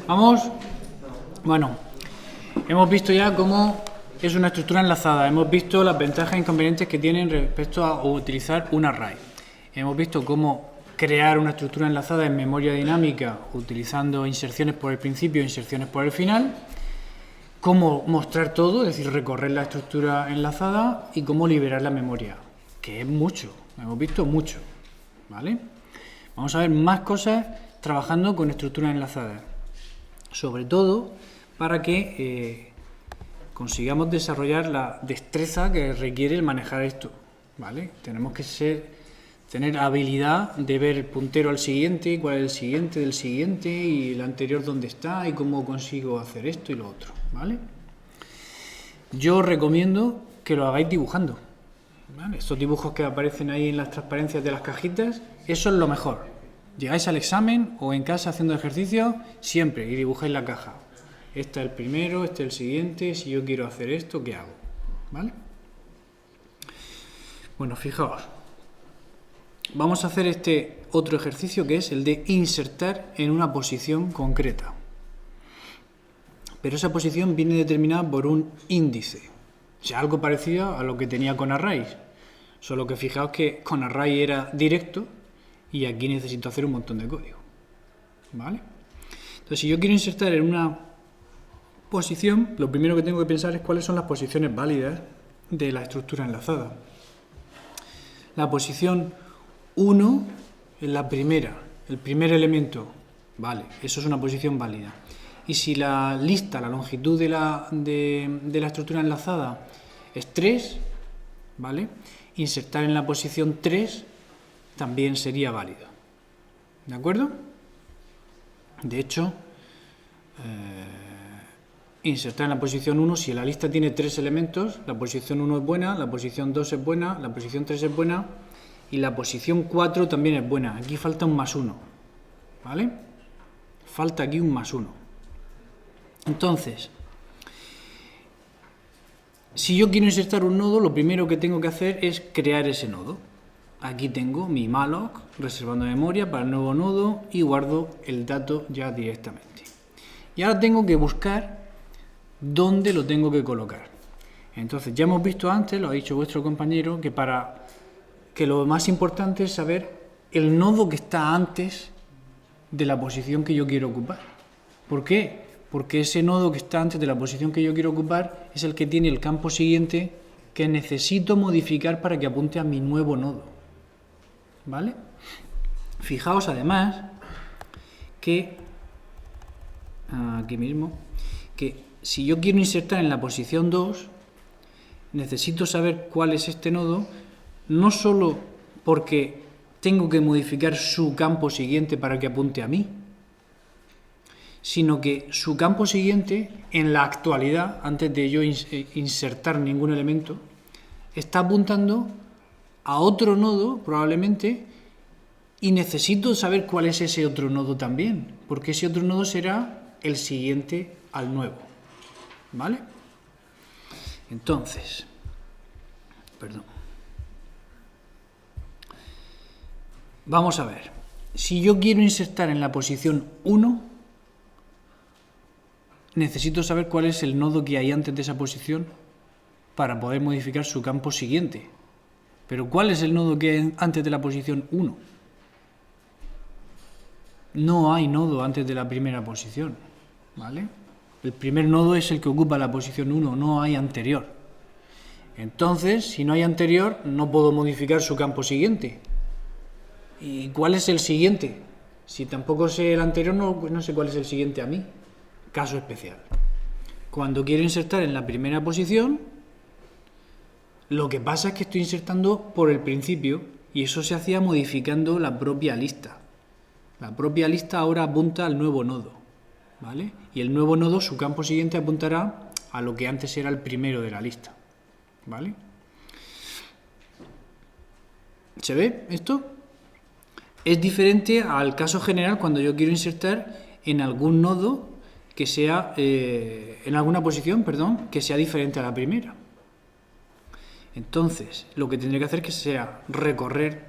¿Vamos? Bueno, hemos visto ya cómo es una estructura enlazada. Hemos visto las ventajas e inconvenientes que tienen respecto a utilizar un array. Hemos visto cómo crear una estructura enlazada en memoria dinámica utilizando inserciones por el principio e inserciones por el final. Cómo mostrar todo, es decir, recorrer la estructura enlazada y cómo liberar la memoria, que es mucho. Hemos visto mucho, ¿vale? Vamos a ver más cosas trabajando con estructuras enlazadas, sobre todo para que consigamos desarrollar la destreza que requiere el manejar esto, ¿vale? Tenemos que tener habilidad de ver el puntero al siguiente, cuál es el siguiente del siguiente y el anterior dónde está y cómo consigo hacer esto y lo otro, ¿vale? Yo os recomiendo que lo hagáis dibujando, ¿vale? Estos dibujos que aparecen ahí en las transparencias de las cajitas, eso es lo mejor. Llegáis al examen o en casa haciendo ejercicio, siempre, y dibujáis la caja. Este es el primero, este es el siguiente, si yo quiero hacer esto, ¿qué hago? ¿Vale? Bueno, fijaos. Vamos a hacer este otro ejercicio que es el de insertar en una posición concreta. Pero esa posición viene determinada por un índice. O sea, algo parecido a lo que tenía con arrays. Solo que fijaos que con array era directo y aquí necesito hacer un montón de código. ¿Vale? Entonces, si yo quiero insertar en una posición, lo primero que tengo que pensar es cuáles son las posiciones válidas de la estructura enlazada. La posición 1 es la primera, el primer elemento, vale, eso es una posición válida. Y si la lista, la longitud de la estructura enlazada es 3, ¿vale? Insertar en la posición 3 también sería válido. ¿De acuerdo? De hecho, insertar en la posición 1, si la lista tiene 3 elementos, la posición 1 es buena, la posición 2 es buena, la posición 3 es buena y la posición 4 también es buena. Aquí falta un +1, ¿vale? Falta aquí un +1. Entonces, si yo quiero insertar un nodo, lo primero que tengo que hacer es crear ese nodo. Aquí tengo mi malloc, reservando memoria para el nuevo nodo y guardo el dato ya directamente. Y ahora tengo que buscar dónde lo tengo que colocar. Entonces, ya hemos visto antes, lo ha dicho vuestro compañero, que lo más importante es saber el nodo que está antes de la posición que yo quiero ocupar. ¿Por qué? Porque ese nodo que está antes de la posición que yo quiero ocupar es el que tiene el campo siguiente que necesito modificar para que apunte a mi nuevo nodo. ¿Vale? Fijaos además que aquí mismo, que si yo quiero insertar en la posición 2, necesito saber cuál es este nodo, no solo porque tengo que modificar su campo siguiente para que apunte a mí, sino que su campo siguiente, en la actualidad, antes de yo insertar ningún elemento, está apuntando a otro nodo, probablemente, y necesito saber cuál es ese otro nodo también, porque ese otro nodo será el siguiente al nuevo. ¿Vale? Entonces, vamos a ver. Si yo quiero insertar en la posición 1, necesito saber cuál es el nodo que hay antes de esa posición para poder modificar su campo siguiente. Pero ¿cuál es el nodo que hay antes de la posición 1? No hay nodo antes de la primera posición, ¿vale? El primer nodo es el que ocupa la posición 1, no hay anterior. Entonces, si no hay anterior, no puedo modificar su campo siguiente. ¿Y cuál es el siguiente? Si tampoco sé el anterior, no sé cuál es el siguiente a mí. Caso especial. Cuando quiero insertar en la primera posición, lo que pasa es que estoy insertando por el principio y eso se hacía modificando la propia lista. La propia lista ahora apunta al nuevo nodo, ¿vale? Y el nuevo nodo, su campo siguiente, apuntará a lo que antes era el primero de la lista, ¿vale? ¿Se ve esto? Es diferente al caso general cuando yo quiero insertar en algún nodo que sea, en alguna posición, que sea diferente a la primera. Entonces, lo que tendré que hacer que sea recorrer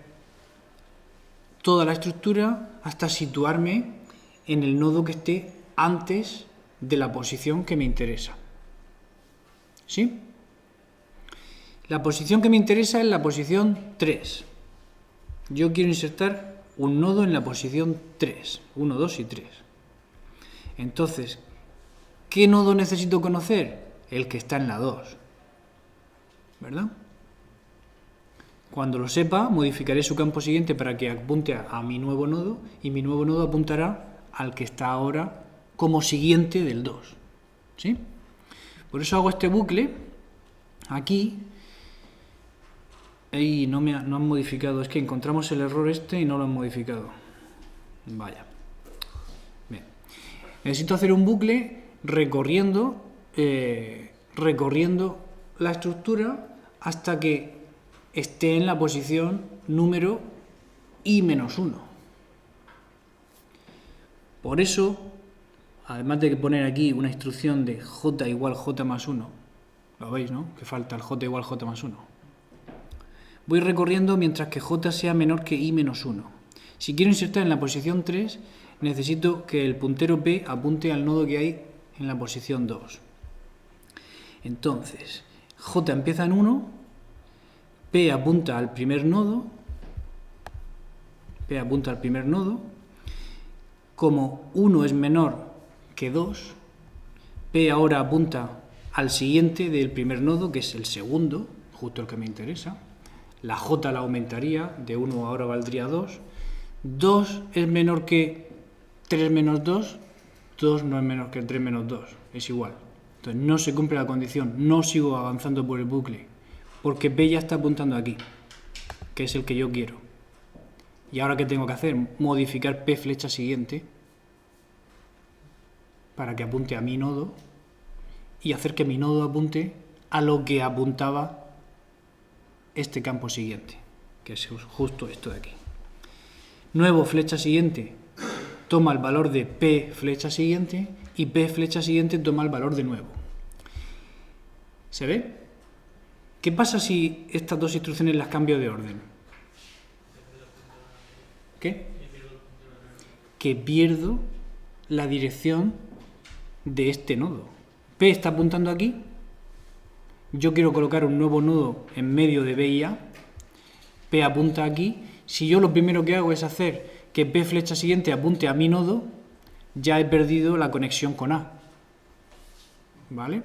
toda la estructura hasta situarme en el nodo que esté antes de la posición que me interesa. ¿Sí? La posición que me interesa es la posición 3. Yo quiero insertar un nodo en la posición 3. 1, 2 y 3. Entonces, ¿qué nodo necesito conocer? El que está en la 2. ¿Verdad? Cuando lo sepa, modificaré su campo siguiente para que apunte a mi nuevo nodo y mi nuevo nodo apuntará al que está ahora como siguiente del 2. ¿Sí? Por eso hago este bucle aquí. Y no han modificado, es que encontramos el error este y no lo han modificado. Vaya. Bien. Necesito hacer un bucle recorriendo la estructura hasta que esté en la posición número i-1. Por eso, además de poner aquí una instrucción de j igual j más 1, lo veis, ¿no? Que falta el j igual j más 1. Voy recorriendo mientras que j sea menor que i-1. Si quiero insertar en la posición 3, necesito que el puntero p apunte al nodo que hay en la posición 2. Entonces, j empieza en 1, p apunta al primer nodo, como 1 es menor que 2, p ahora apunta al siguiente del primer nodo, que es el segundo, justo el que me interesa. La j la aumentaría, de 1 ahora valdría 2. 2 es menor que 3 menos 2. 2 no es menor que 3 menos 2. Es igual. Entonces no se cumple la condición. No sigo avanzando por el bucle. Porque P ya está apuntando aquí. Que es el que yo quiero. ¿Y ahora qué tengo que hacer? Modificar P flecha siguiente. Para que apunte a mi nodo. Y hacer que mi nodo apunte a lo que apuntaba este campo siguiente, que es justo esto de aquí. Nuevo flecha siguiente toma el valor de P flecha siguiente y P flecha siguiente toma el valor de nuevo. ¿Se ve? ¿Qué pasa si estas dos instrucciones las cambio de orden? ¿Qué? Que pierdo la dirección de este nodo. P está apuntando aquí. Yo quiero colocar un nuevo nodo en medio de B y A. P apunta aquí. Si yo lo primero que hago es hacer que P flecha siguiente apunte a mi nodo, ya he perdido la conexión con A. ¿Vale?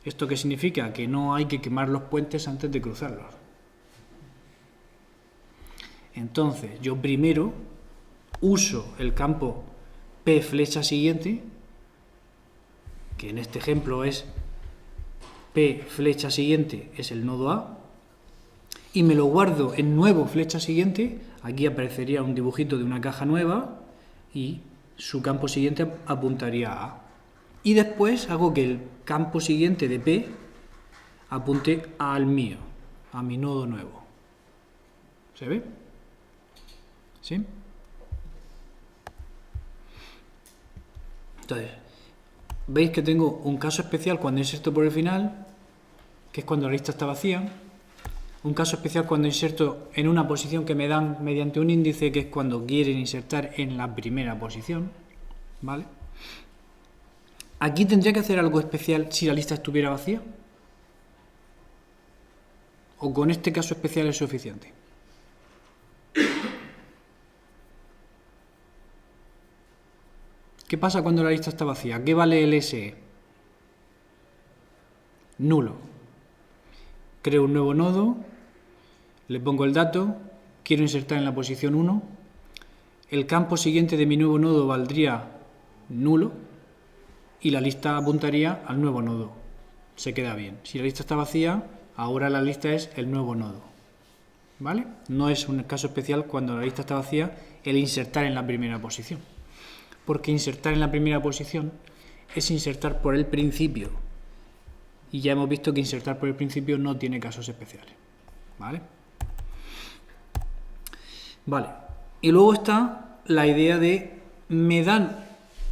¿Esto qué significa? Que no hay que quemar los puentes antes de cruzarlos. Entonces, yo primero uso el campo P flecha siguiente, que en este ejemplo es P flecha siguiente es el nodo A, y me lo guardo en nuevo flecha siguiente. Aquí aparecería un dibujito de una caja nueva y su campo siguiente apuntaría a A. Y después hago que el campo siguiente de P apunte al mío, a mi nodo nuevo. ¿Se ve? ¿Sí? Entonces, veis que tengo un caso especial cuando inserto por el final, que es cuando la lista está vacía. Un caso especial cuando inserto en una posición que me dan mediante un índice, que es cuando quieren insertar en la primera posición. ¿Vale? Aquí tendría que hacer algo especial si la lista estuviera vacía. ¿O con este caso especial es suficiente? ¿Qué pasa cuando la lista está vacía? ¿Qué vale el SE? Nulo. Creo un nuevo nodo, le pongo el dato, quiero insertar en la posición 1. El campo siguiente de mi nuevo nodo valdría nulo y la lista apuntaría al nuevo nodo. Se queda bien. Si la lista está vacía, ahora la lista es el nuevo nodo. ¿Vale? No es un caso especial cuando la lista está vacía el insertar en la primera posición. Porque insertar en la primera posición es insertar por el principio. Y ya hemos visto que insertar por el principio no tiene casos especiales. ¿Vale? Vale. Y luego está la idea de me dan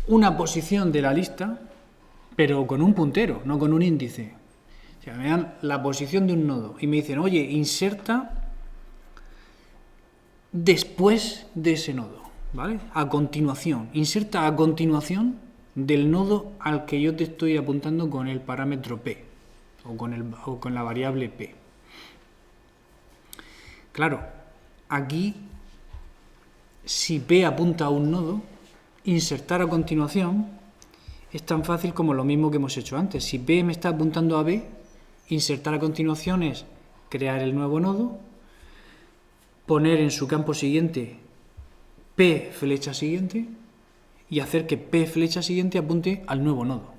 una posición de la lista, pero con un puntero, no con un índice. O sea, me dan la posición de un nodo y me dicen, oye, inserta después de ese nodo. ¿Vale? A continuación. Inserta a continuación del nodo al que yo te estoy apuntando con el parámetro P o con la variable P. Claro, aquí, si P apunta a un nodo, insertar a continuación es tan fácil como lo mismo que hemos hecho antes. Si P me está apuntando a B, insertar a continuación es crear el nuevo nodo, poner en su campo siguiente P flecha siguiente y hacer que P flecha siguiente apunte al nuevo nodo.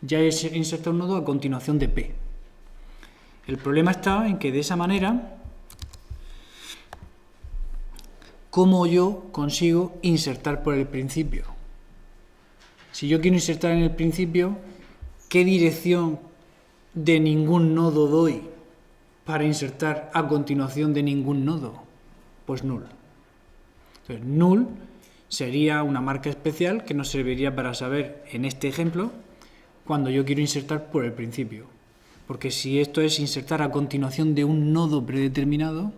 Ya he insertado un nodo a continuación de P. El problema está en que de esa manera, ¿cómo yo consigo insertar por el principio? Si yo quiero insertar en el principio, ¿qué dirección de ningún nodo doy para insertar a continuación de ningún nodo? Pues null. Entonces, null sería una marca especial que nos serviría para saber, en este ejemplo, cuando yo quiero insertar por el principio. Porque si esto es insertar a continuación de un nodo predeterminado,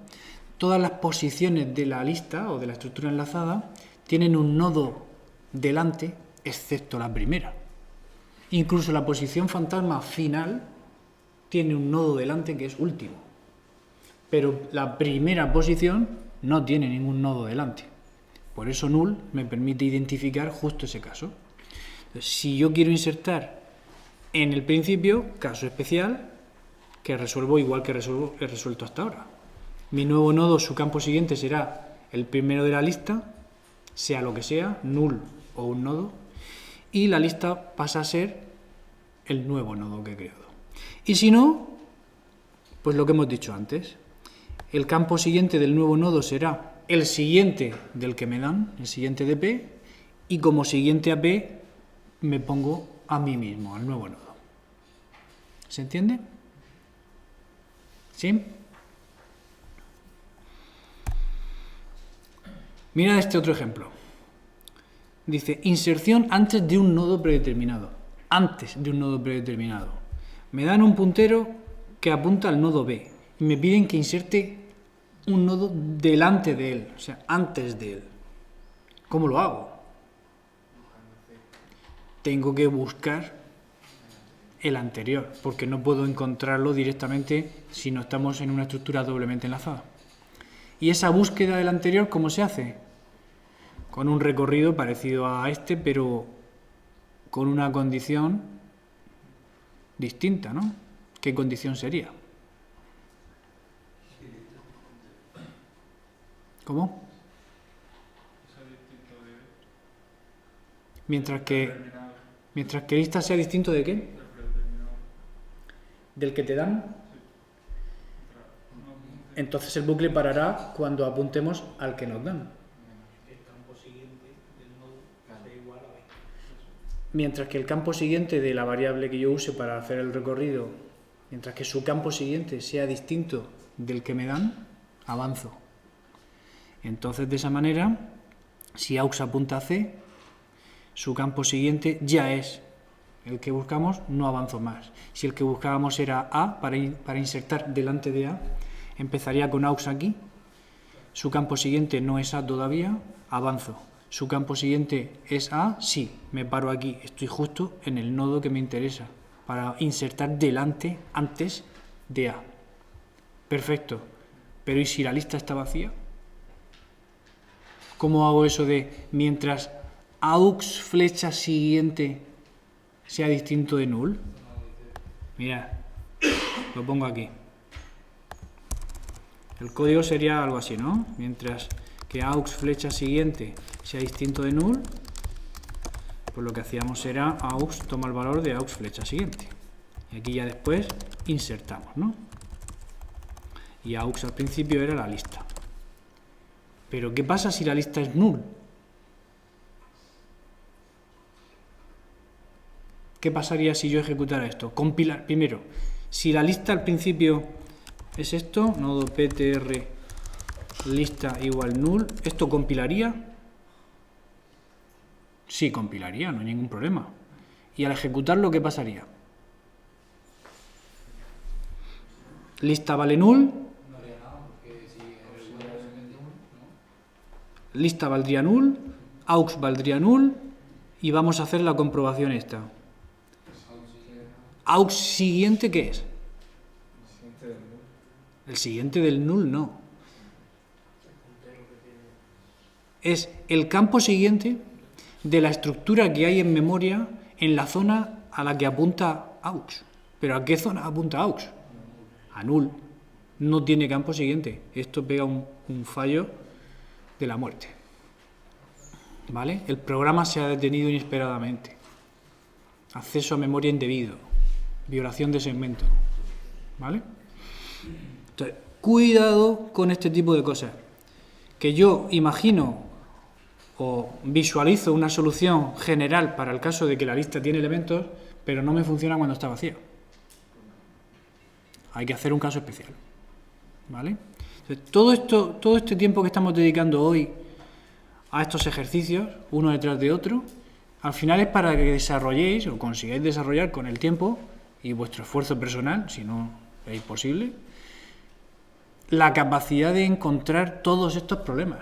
todas las posiciones de la lista o de la estructura enlazada tienen un nodo delante, excepto la primera. Incluso la posición fantasma final tiene un nodo delante que es último. Pero la primera posición no tiene ningún nodo delante. Por eso null me permite identificar justo ese caso. Entonces, si yo quiero insertar en el principio, caso especial, que resuelvo igual que he resuelto hasta ahora. Mi nuevo nodo, su campo siguiente será el primero de la lista, sea lo que sea, null o un nodo, y la lista pasa a ser el nuevo nodo que he creado. Y si no, pues lo que hemos dicho antes, el campo siguiente del nuevo nodo será el siguiente del que me dan, el siguiente de P, y como siguiente a P me pongo a mí mismo, al nuevo nodo. ¿Se entiende? ¿Sí? Mira este otro ejemplo. Dice, inserción antes de un nodo predeterminado. Antes de un nodo predeterminado. Me dan un puntero que apunta al nodo B y me piden que inserte un nodo delante de él, o sea, antes de él. ¿Cómo lo hago? Tengo que buscar el anterior, porque no puedo encontrarlo directamente si no estamos en una estructura doblemente enlazada. ¿Y esa búsqueda del anterior cómo se hace? Con un recorrido parecido a este, pero con una condición distinta, ¿no? ¿Qué condición sería? ¿Cómo? Mientras que lista sea distinto ¿de qué? ¿Del que te dan? Entonces el bucle parará cuando apuntemos al que nos dan. Mientras que el campo siguiente de la variable que yo use para hacer el recorrido, mientras que su campo siguiente sea distinto del que me dan, avanzo. Entonces, de esa manera, si AUX apunta a C, su campo siguiente ya es el que buscamos, no avanzo más. Si el que buscábamos era A, para insertar delante de A, empezaría con AUX aquí, su campo siguiente no es A todavía, avanzo. Su campo siguiente es A, sí, me paro aquí, estoy justo en el nodo que me interesa, para insertar delante, antes de A. Perfecto, pero ¿y si la lista está vacía? ¿Cómo hago eso de mientras AUX flecha siguiente sea distinto de null? Mira, lo pongo aquí. El código sería algo así, ¿no? Mientras que AUX flecha siguiente sea distinto de null, pues lo que hacíamos era AUX toma el valor de AUX flecha siguiente. Y aquí ya después insertamos, ¿no? Y AUX al principio era la lista. Pero ¿qué pasa si la lista es null? ¿Qué pasaría si yo ejecutara esto? Compilar. Primero, si la lista al principio es esto, nodo ptr lista igual null, ¿esto compilaría? Sí, compilaría, no hay ningún problema. Y al ejecutarlo, ¿qué pasaría? Lista vale null. Lista valdría null, AUX valdría null y vamos a hacer la comprobación esta. ¿Aux siguiente qué es? El siguiente del null no. Es el campo siguiente de la estructura que hay en memoria en la zona a la que apunta aux. ¿Pero a qué zona apunta aux? A null. No tiene campo siguiente. Esto pega un fallo de la muerte. ¿Vale? El programa se ha detenido inesperadamente. Acceso a memoria indebido. Violación de segmento. ¿Vale? Entonces, cuidado con este tipo de cosas. Que yo imagino o visualizo una solución general para el caso de que la lista tiene elementos, pero no me funciona cuando está vacía. Hay que hacer un caso especial. ¿Vale? Entonces, todo este tiempo que estamos dedicando hoy a estos ejercicios, uno detrás de otro, al final es para que desarrolléis o consigáis desarrollar con el tiempo y vuestro esfuerzo personal, si no es posible, la capacidad de encontrar todos estos problemas.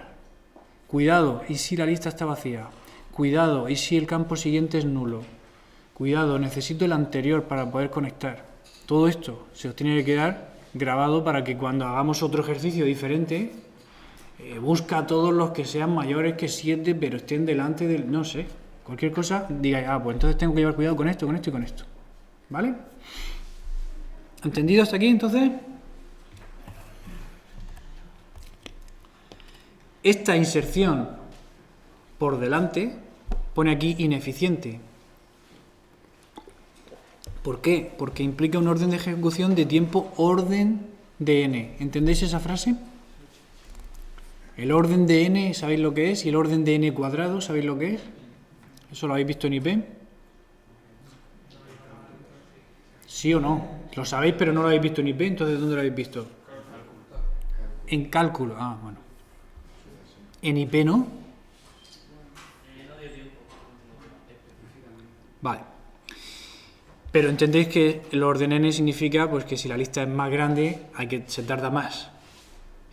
Cuidado, ¿y si la lista está vacía? Cuidado, ¿y si el campo siguiente es nulo? Cuidado, necesito el anterior para poder conectar. Todo esto se os tiene que quedar grabado para que cuando hagamos otro ejercicio diferente, busca todos los que sean mayores que 7, pero estén delante del... no sé, cualquier cosa, digáis, pues entonces tengo que llevar cuidado con esto, con esto y con esto. ¿Vale? ¿Entendido hasta aquí, entonces? Esta inserción por delante pone aquí ineficiente. ¿Por qué? Porque implica un orden de ejecución de tiempo orden de n. ¿Entendéis esa frase? El orden de n, ¿sabéis lo que es? Y el orden de n cuadrado, ¿sabéis lo que es? ¿Eso lo habéis visto en IP? ¿Sí o no? Lo sabéis, pero no lo habéis visto en IP, entonces ¿dónde lo habéis visto? En cálculo. Ah, bueno. En IP no. Vale. Pero entendéis que el orden n significa pues que si la lista es más grande se tarda más.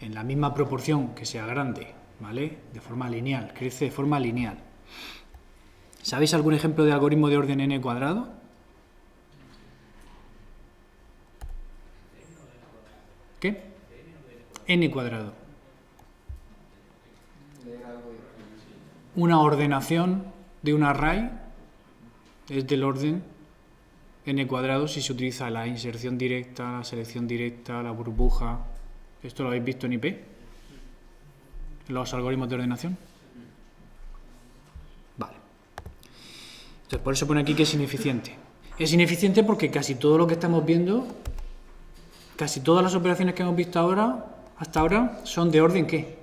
En la misma proporción que sea grande, ¿vale? De forma lineal, crece de forma lineal. ¿Sabéis algún ejemplo de algoritmo de orden n cuadrado? ¿Qué? N cuadrado. Una ordenación de un array es del orden n cuadrado si se utiliza la inserción directa, la selección directa, la burbuja. ¿Esto lo habéis visto en IP? ¿Los algoritmos de ordenación? Vale. Entonces, por eso pone aquí que es ineficiente. Es ineficiente porque casi todo lo que estamos viendo, casi todas las operaciones que hemos visto hasta ahora, son de orden ¿qué?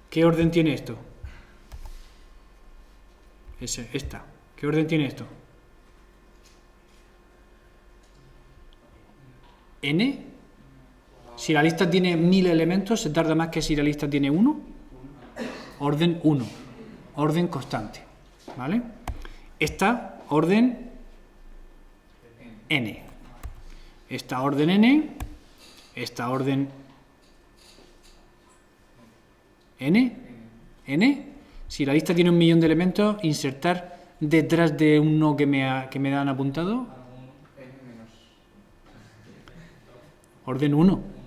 ¿Qué orden tiene esto? Esta. ¿Qué orden tiene esto? ¿N? Si la lista tiene 1000 elementos, ¿se tarda más que si la lista tiene 1? Orden 1. Orden constante. ¿Vale? Esta orden N. Esta orden N. Esta orden N. N. Si la lista tiene 1.000.000 de elementos, insertar detrás de uno que me han apuntado. Orden 1.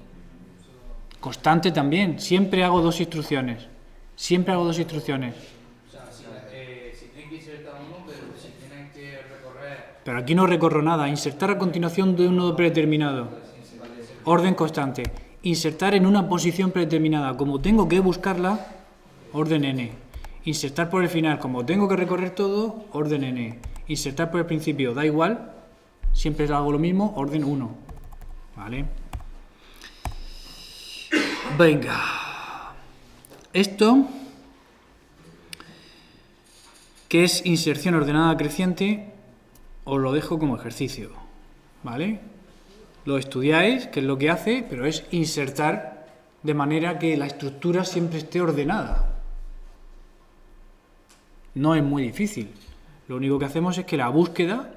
Constante también. Siempre hago dos instrucciones. Siempre hago dos instrucciones. O sea, si tienen que insertar uno, pero si tienen que recorrer... Pero aquí no recorro nada. Insertar a continuación de un nodo predeterminado. Orden constante. Insertar en una posición predeterminada. Como tengo que buscarla, orden n. Insertar por el final. Como tengo que recorrer todo, orden n. Insertar por el principio. Da igual. Siempre hago lo mismo. Orden 1. ¿Vale? Venga. Esto, que es inserción ordenada creciente, os lo dejo como ejercicio. ¿Vale? Lo estudiáis, que es lo que hace, pero es insertar de manera que la estructura siempre esté ordenada. No es muy difícil. Lo único que hacemos es que la búsqueda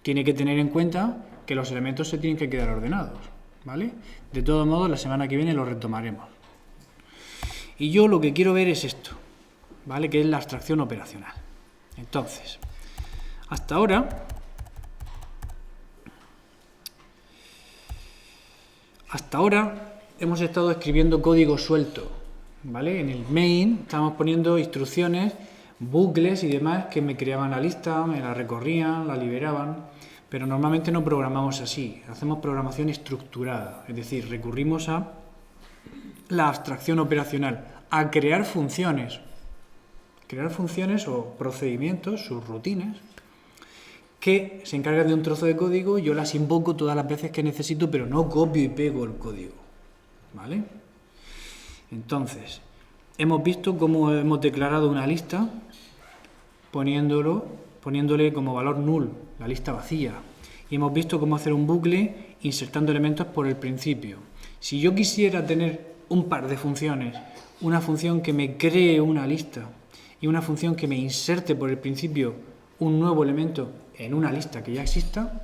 tiene que tener en cuenta que los elementos se tienen que quedar ordenados. ¿Vale? De todos modos, la semana que viene lo retomaremos. Y yo lo que quiero ver es esto. ¿vale? Que es la abstracción operacional. Entonces, hasta ahora hemos estado escribiendo código suelto, ¿vale? En el main estamos poniendo instrucciones, bucles y demás que me creaban la lista, me la recorrían, la liberaban, pero normalmente no programamos así, hacemos programación estructurada, es decir, recurrimos a la abstracción operacional, a crear funciones o procedimientos, sus rutinas, que se encargan de un trozo de código, yo las invoco todas las veces que necesito, pero no copio y pego el código, ¿vale? Entonces, hemos visto cómo hemos declarado una lista poniéndole como valor null, la lista vacía, y hemos visto cómo hacer un bucle insertando elementos por el principio. Si yo quisiera tener un par de funciones, una función que me cree una lista y una función que me inserte por el principio un nuevo elemento en una lista que ya exista,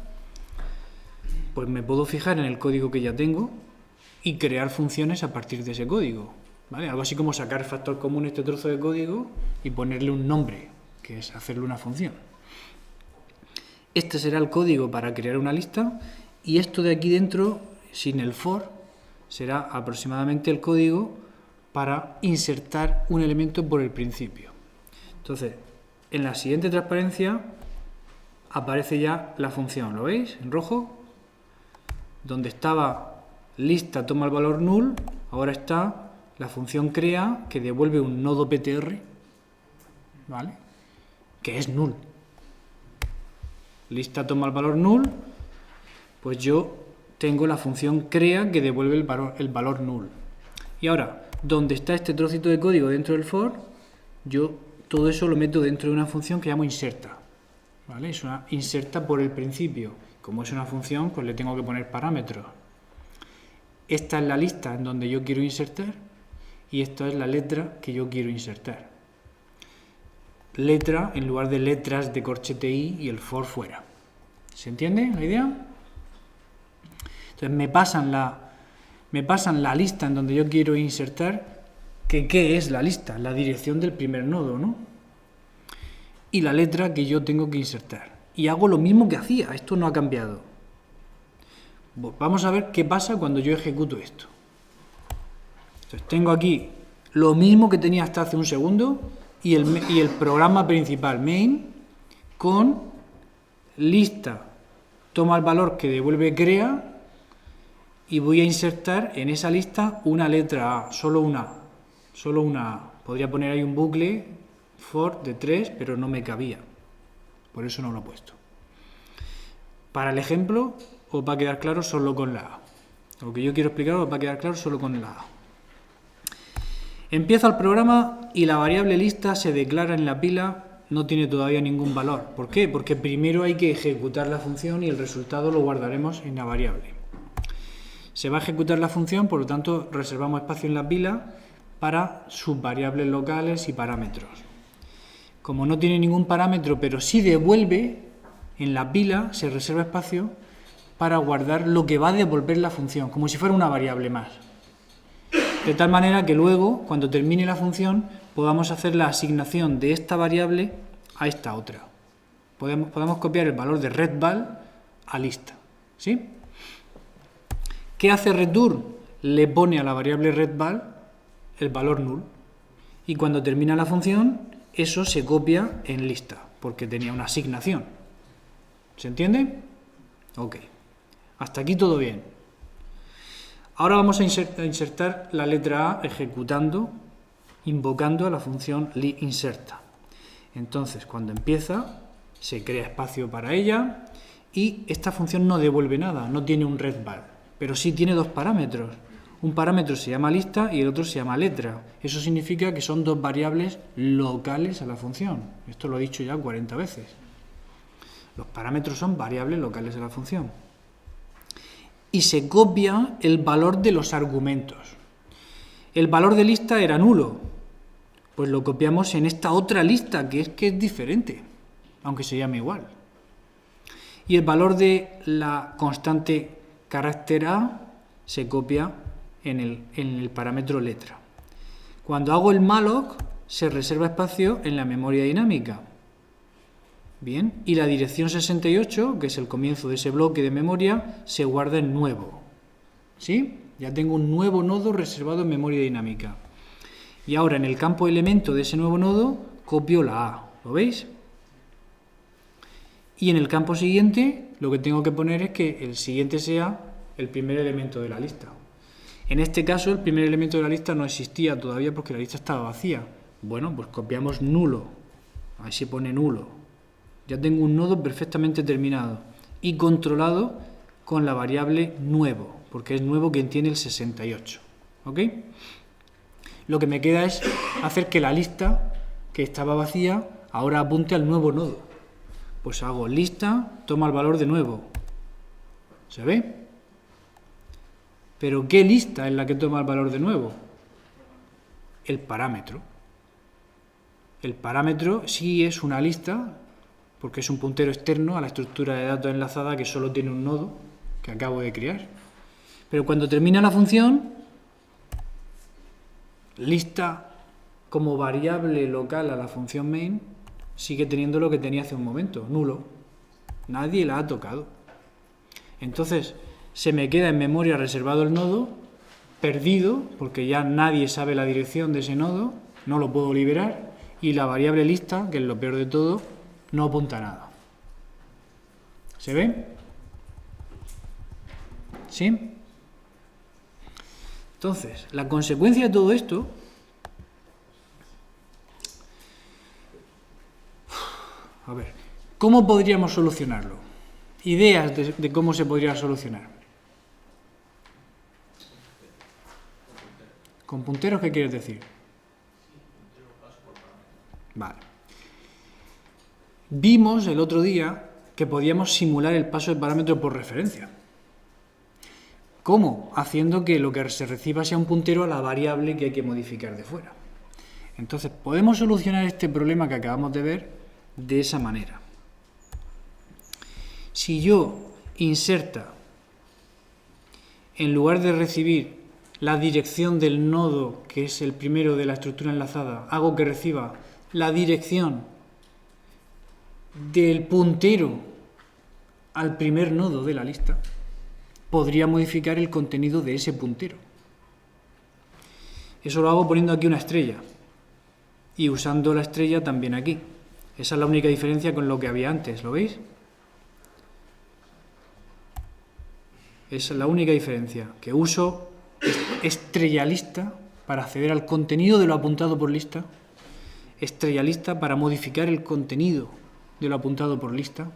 pues me puedo fijar en el código que ya tengo y crear funciones a partir de ese código, ¿vale? Algo así como sacar factor común este trozo de código y ponerle un nombre, que es hacerle una función. Este será el código para crear una lista y esto de aquí dentro, sin el for, será aproximadamente el código para insertar un elemento por el principio. Entonces, en la siguiente transparencia aparece ya la función, ¿lo veis? En rojo, donde estaba lista toma el valor null, ahora está la función crea que devuelve un nodo ptr, ¿vale? Que es null. Lista toma el valor null, pues yo tengo la función crea que devuelve el valor null. Y ahora, donde está este trocito de código dentro del for, yo todo eso lo meto dentro de una función que llamo inserta, ¿vale? Es una inserta por el principio. Como es una función, pues le tengo que poner parámetros. Esta es la lista en donde yo quiero insertar y esta es la letra que yo quiero insertar. Letra en lugar de letras de corchete i y el for fuera. ¿Se entiende la idea? Entonces me pasan la lista en donde yo quiero insertar, que ¿qué es la lista? La dirección del primer nodo, ¿no? Y la letra que yo tengo que insertar. Y hago lo mismo que hacía, esto no ha cambiado. Vamos a ver qué pasa cuando yo ejecuto esto. Entonces tengo aquí lo mismo que tenía hasta hace un segundo y el programa principal, main, con lista, toma el valor que devuelve crea y voy a insertar en esa lista una letra A, solo una A. Podría poner ahí un bucle for de 3, pero no me cabía. Por eso no lo he puesto. Para el ejemplo, os va a quedar claro solo con la A. Lo que yo quiero explicar os va a quedar claro solo con la A. Empieza el programa y la variable lista se declara en la pila, no tiene todavía ningún valor. ¿Por qué? Porque primero hay que ejecutar la función y el resultado lo guardaremos en la variable. Se va a ejecutar la función, por lo tanto reservamos espacio en la pila para sus variables locales y parámetros. Como no tiene ningún parámetro, pero sí devuelve, en la pila se reserva espacio para guardar lo que va a devolver la función, como si fuera una variable más. De tal manera que luego, cuando termine la función, podamos hacer la asignación de esta variable a esta otra. Podemos copiar el valor de redval a lista, ¿sí? ¿Qué hace return? Le pone a la variable redval el valor null. Y cuando termina la función, eso se copia en lista, porque tenía una asignación. ¿Se entiende? Ok. Hasta aquí todo bien. Ahora vamos a insertar la letra A invocando a la función inserta. Entonces, cuando empieza, se crea espacio para ella y esta función no devuelve nada, no tiene un redval, pero sí tiene dos parámetros. Un parámetro se llama lista y el otro se llama letra. Eso significa que son dos variables locales a la función. Esto lo he dicho ya 40 veces. Los parámetros son variables locales a la función. Y se copia el valor de los argumentos. El valor de lista era nulo. Pues lo copiamos en esta otra lista, que es diferente, aunque se llame igual. Y el valor de la constante carácter A se copia en el parámetro letra. Cuando hago el malloc, se reserva espacio en la memoria dinámica. Bien, y la dirección 68, que es el comienzo de ese bloque de memoria, se guarda en nuevo. ¿Sí? Ya tengo un nuevo nodo reservado en memoria dinámica. Y ahora en el campo elemento de ese nuevo nodo copio la A. ¿Lo veis? Y en el campo siguiente lo que tengo que poner es que el siguiente sea el primer elemento de la lista. En este caso el primer elemento de la lista no existía todavía porque la lista estaba vacía. Bueno, pues copiamos nulo. Ahí se pone nulo. Ya tengo un nodo perfectamente terminado y controlado con la variable nuevo, porque es nuevo quien tiene el 68. ¿Ok? Lo que me queda es hacer que la lista que estaba vacía ahora apunte al nuevo nodo. Pues hago lista, toma el valor de nuevo. ¿Se ve? ¿Pero qué lista es la que toma el valor de nuevo? El parámetro. El parámetro sí es una lista, porque es un puntero externo a la estructura de datos enlazada que solo tiene un nodo que acabo de crear. Pero cuando termina la función, lista como variable local a la función main sigue teniendo lo que tenía hace un momento, nulo. Nadie la ha tocado. Entonces, se me queda en memoria reservado el nodo, perdido, porque ya nadie sabe la dirección de ese nodo, no lo puedo liberar, y la variable lista, que es lo peor de todo, no apunta a nada. ¿Se ve? ¿Sí? Entonces, la consecuencia de todo esto a ver, ¿cómo podríamos solucionarlo? Ideas de cómo se podría solucionar. ¿Con punteros qué quieres decir? Vale. Vimos el otro día que podíamos simular el paso de parámetro por referencia. ¿Cómo? Haciendo que lo que se reciba sea un puntero a la variable que hay que modificar de fuera. Entonces, podemos solucionar este problema que acabamos de ver de esa manera. Si yo inserta, en lugar de recibir la dirección del nodo, que es el primero de la estructura enlazada, hago que reciba la dirección del puntero al primer nodo de la lista, podría modificar el contenido de ese puntero. Eso lo hago poniendo aquí una estrella y usando la estrella también aquí. Esa es la única diferencia con lo que había antes, ¿lo veis? Esa es la única diferencia, que uso estrella lista para acceder al contenido de lo apuntado por lista, estrella lista para modificar el contenido de lo apuntado por lista,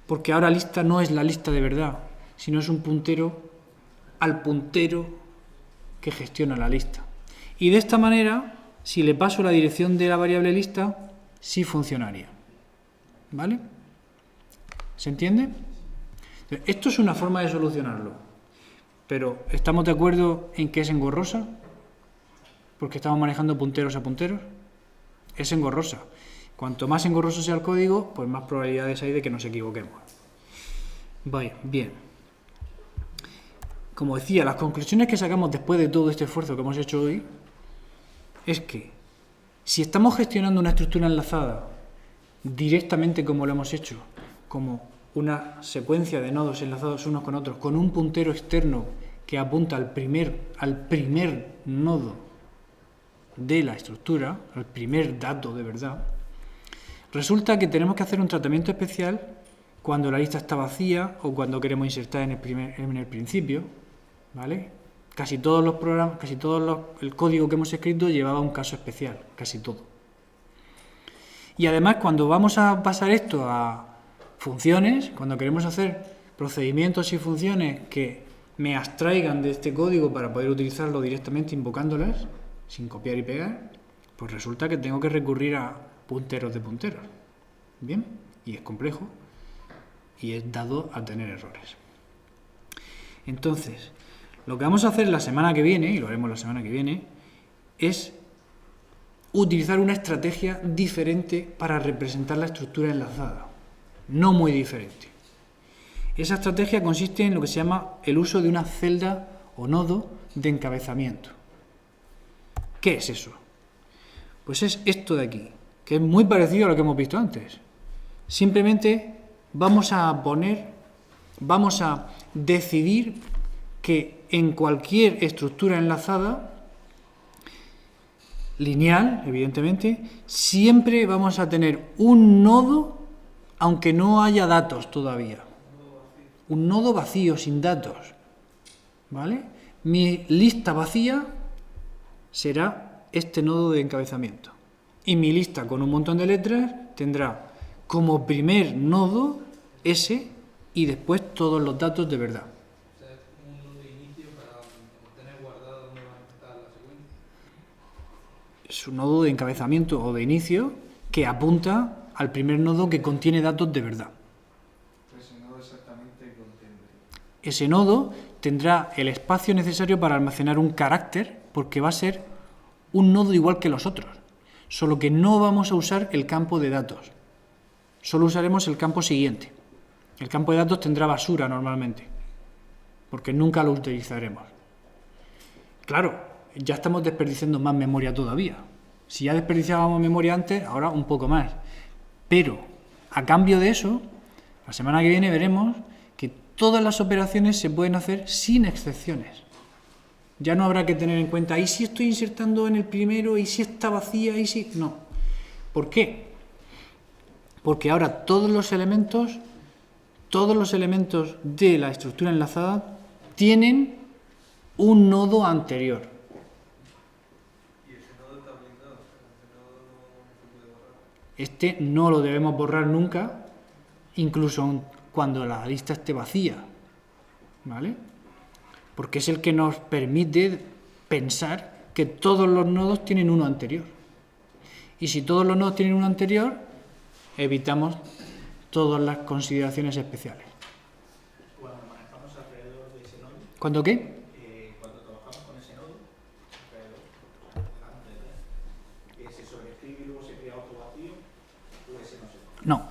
porque ahora lista no es la lista de verdad, sino es un puntero al puntero que gestiona la lista. Y de esta manera, si le paso la dirección de la variable lista, sí funcionaría. ¿Vale? ¿Se entiende? Esto es una forma de solucionarlo. Pero ¿estamos de acuerdo en que es engorrosa? Porque estamos manejando punteros a punteros. Es engorrosa. Cuanto más engorroso sea el código, pues más probabilidades hay de que nos equivoquemos. Vale, bien. Como decía, las conclusiones que sacamos después de todo este esfuerzo que hemos hecho hoy es que si estamos gestionando una estructura enlazada directamente como lo hemos hecho, como una secuencia de nodos enlazados unos con otros, con un puntero externo que apunta al primer nodo de la estructura, al primer dato de verdad, resulta que tenemos que hacer un tratamiento especial cuando la lista está vacía o cuando queremos insertar en el principio, ¿vale? Casi todos los programas, el código que hemos escrito llevaba un caso especial, casi todo. Y además, cuando vamos a pasar esto a funciones, cuando queremos hacer procedimientos y funciones que me abstraigan de este código para poder utilizarlo directamente invocándolas, sin copiar y pegar, pues resulta que tengo que recurrir a punteros de punteros. Bien, y es complejo y es dado a tener errores. Entonces, lo que vamos a hacer la semana que viene, y lo haremos la semana que viene, es utilizar una estrategia diferente para representar la estructura enlazada. No muy diferente. Esa estrategia consiste en lo que se llama el uso de una celda o nodo de encabezamiento. ¿Qué es eso? Pues es esto de aquí, que es muy parecido a lo que hemos visto antes. Simplemente vamos a decidir que en cualquier estructura enlazada, lineal, evidentemente, siempre vamos a tener un nodo, aunque no haya datos todavía. Un nodo vacío, sin datos. ¿Vale? Mi lista vacía será este nodo de encabezamiento. Y mi lista con un montón de letras tendrá como primer nodo ese y después todos los datos de verdad. O sea, es un nodo de inicio para tener guardado dónde va a estar la secuencia. Es un nodo de encabezamiento o de inicio que apunta al primer nodo que contiene datos de verdad. Ese nodo exactamente contiene. Ese nodo tendrá el espacio necesario para almacenar un carácter, porque va a ser un nodo igual que los otros, solo que no vamos a usar el campo de datos, solo usaremos el campo siguiente. El campo de datos tendrá basura normalmente, porque nunca lo utilizaremos. Claro, ya estamos desperdiciando más memoria todavía. Si ya desperdiciábamos memoria antes, ahora un poco más. Pero, a cambio de eso, la semana que viene veremos que todas las operaciones se pueden hacer sin excepciones. Ya no habrá que tener en cuenta, ¿y si estoy insertando en el primero? ¿Y si está vacía? ¿Y si...? No. ¿Por qué? Porque ahora todos los elementos de la estructura enlazada tienen un nodo anterior. ¿Y ese nodo está blindado? ¿Ese nodo no se puede borrar? Este no lo debemos borrar nunca, incluso cuando la lista esté vacía, ¿vale? Porque es el que nos permite pensar que todos los nodos tienen uno anterior. Y si todos los nodos tienen uno anterior, evitamos todas las consideraciones especiales. Cuando manejamos alrededor de ese nodo, ¿Cuándo qué? cuando trabajamos con ese nodo, alrededor, se sobrescribe y luego se crea otro vacío, o ese no se crea. No.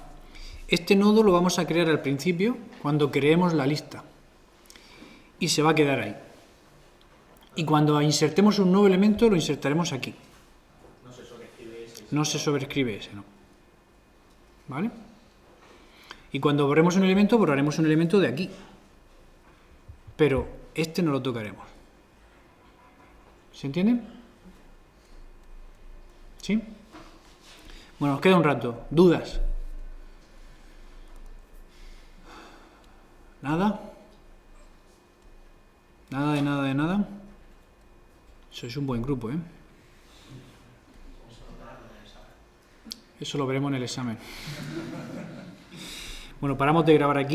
Este nodo lo vamos a crear al principio, cuando creemos la lista. Y se va a quedar ahí. Y cuando insertemos un nuevo elemento, lo insertaremos aquí. No se sobrescribe ese. No se sobrescribe ese, no. ¿Vale? Y cuando borremos un elemento, borraremos un elemento de aquí. Pero este no lo tocaremos. ¿Se entiende? ¿Sí? Bueno, nos queda un rato. ¿Dudas? ¿Nada? ¿Nada de nada de nada? Sois un buen grupo, ¿eh? Eso lo veremos en el examen. Bueno, paramos de grabar aquí.